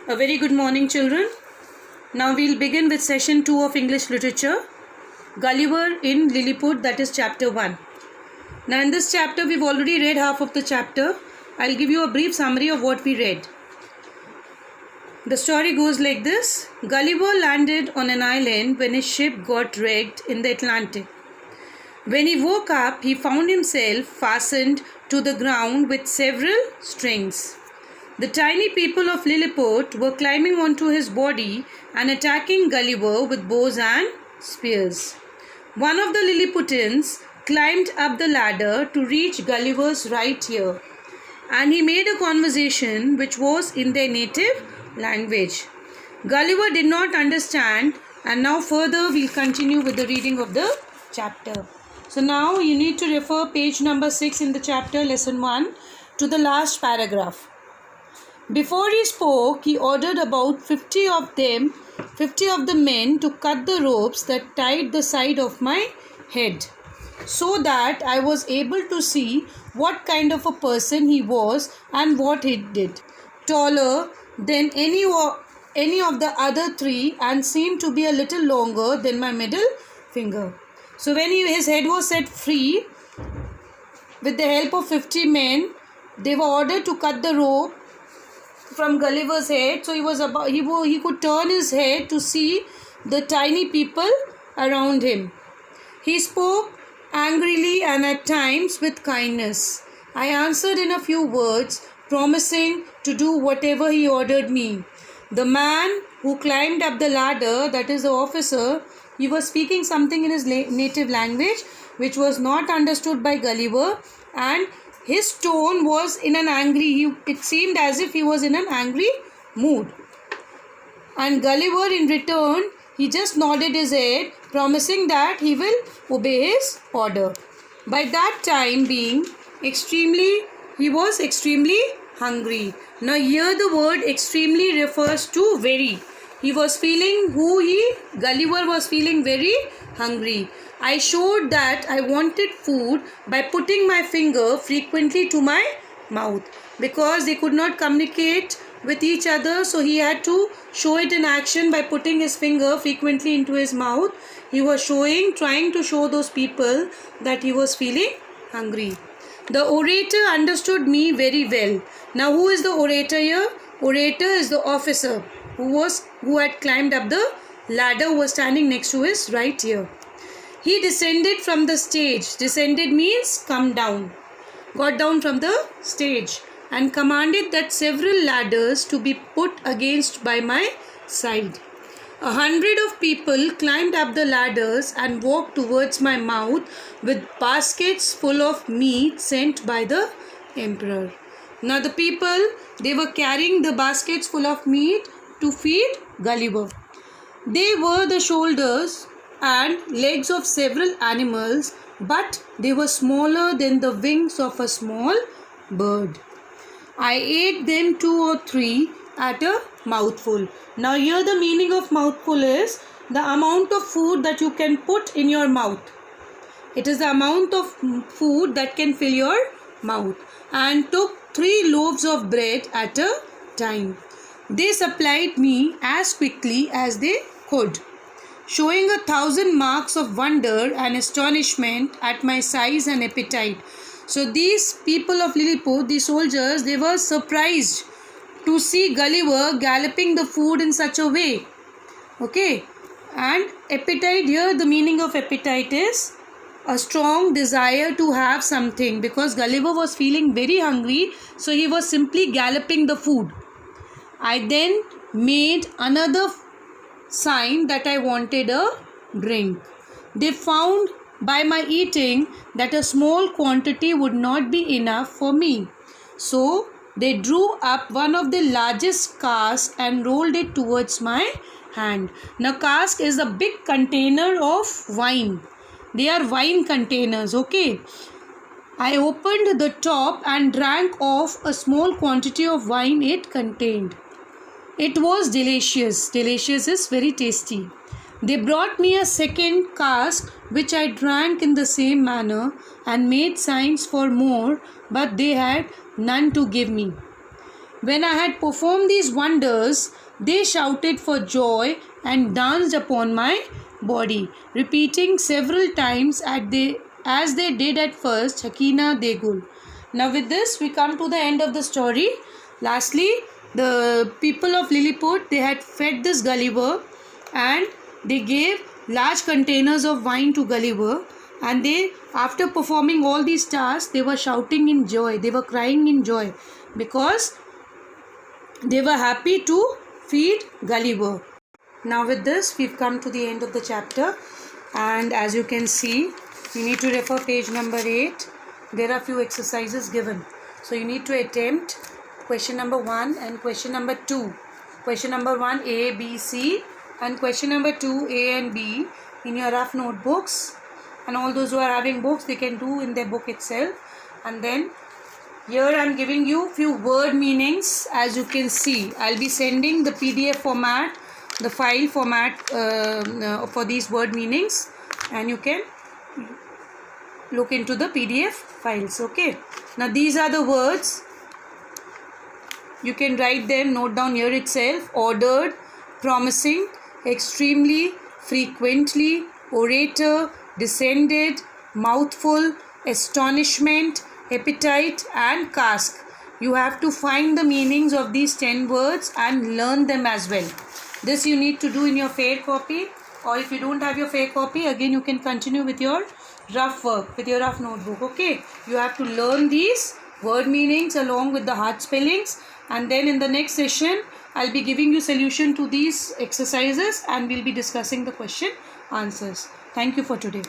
A very good morning, children. Now we'll begin with session 2 of English literature, Gulliver in Lilliput, that is chapter 1. Now in this chapter we've already read half of the chapter. I'll give you a brief summary of what we read. The story goes like this. Gulliver landed on an island when his ship got wrecked in the Atlantic. When he woke up, he found himself fastened to the ground with several strings. The tiny people of Lilliput were climbing onto his body and attacking Gulliver with bows and spears. One of the Lilliputians climbed up the ladder to reach Gulliver's right ear, and he made a conversation which was in their native language. Gulliver did not understand, and now further we'll continue with the reading of the chapter. So now you need to refer page number 6 in the chapter, lesson 1, to the last paragraph. Before he spoke, he ordered about 50 of the men to cut the ropes that tied the side of my head, so that I was able to see what kind of a person he was and what he did. Taller than any of the other three, and seemed to be a little longer than my middle finger. So when his head was set free, with the help of 50 men, they were ordered to cut the rope from Gulliver's head, so he could turn his head to see the tiny people around him. He spoke angrily and at times with kindness. I answered in a few words, promising to do whatever he ordered me. The man who climbed up the ladder, that is the officer, he was speaking something in his native language which was not understood by Gulliver, and his tone was in an it seemed as if he was in an angry mood. And Gulliver in return, he just nodded his head, promising that he will obey his order. By that time being, he was extremely hungry. Now here the word extremely refers to very. Gulliver was feeling very hungry. I showed that I wanted food by putting my finger frequently to my mouth, because they could not communicate with each other, so he had to show it in action by putting his finger frequently into his mouth. He was trying to show those people that he was feeling hungry. The orator understood me very well. Now who is the orator here? Orator is the officer who had climbed up the ladder, who was standing next to his right ear. He descended from the stage. Descended means come down. Got down from the stage and commanded that several ladders to be put against by my side. 100 of people climbed up the ladders and walked towards my mouth with baskets full of meat sent by the emperor. Now the people, they were carrying the baskets full of meat to feed Gulliver. They were the shoulders and legs of several animals, but they were smaller than the wings of a small bird. I ate them 2 or 3 at a mouthful. Now here the meaning of mouthful is the amount of food that you can put in your mouth. It is the amount of food that can fill your mouth. And took 3 loaves of bread at a time. They supplied me as quickly as they could, showing 1,000 marks of wonder and astonishment at my size and appetite. So these people of Lilliput, the soldiers, they were surprised to see Gulliver galloping the food in such a way. Okay, and appetite here, the meaning of appetite is a strong desire to have something, because Gulliver was feeling very hungry, so he was simply galloping the food. I then made another sign that I wanted a drink. They found by my eating that a small quantity would not be enough for me. So they drew up one of the largest casks and rolled it towards my hand. Now cask is a big container of wine. They are wine containers, okay. I opened the top and drank off a small quantity of wine it contained. It was delicious. Delicious is very tasty. They brought me a second cask, which I drank in the same manner and made signs for more, but they had none to give me. When I had performed these wonders, they shouted for joy and danced upon my body, repeating several times as they did at first, Hakina Degul. Now with this, we come to the end of the story. Lastly, the people of Lilliput, they had fed this Gulliver and they gave large containers of wine to Gulliver, and they, after performing all these tasks, they were shouting in joy, they were crying in joy because they were happy to feed Gulliver. Now with this, we've come to the end of the chapter, and as you can see, you need to refer page number 8. There are few exercises given, so you need to attempt question number 1 and question number 2. Question number 1 A, B, C, and question number 2 A and B in your rough notebooks, and all those who are having books, they can do in their book itself. And then here I am giving you few word meanings. As you can see, I'll be sending the PDF format, the file format for these word meanings, and you can look into the PDF files. Okay, now these are the words. You can write them, note down here itself. Ordered, promising, extremely, frequently, orator, descended, mouthful, astonishment, appetite, and cask. You have to find the meanings of these 10 words and learn them as well. This you need to do in your fair copy, or if you don't have your fair copy, again you can continue with your rough work, with your rough notebook. Okay, you have to learn these word meanings along with the hard spellings, and then in the next session I'll be giving you solution to these exercises and we'll be discussing the question answers. Thank you for today.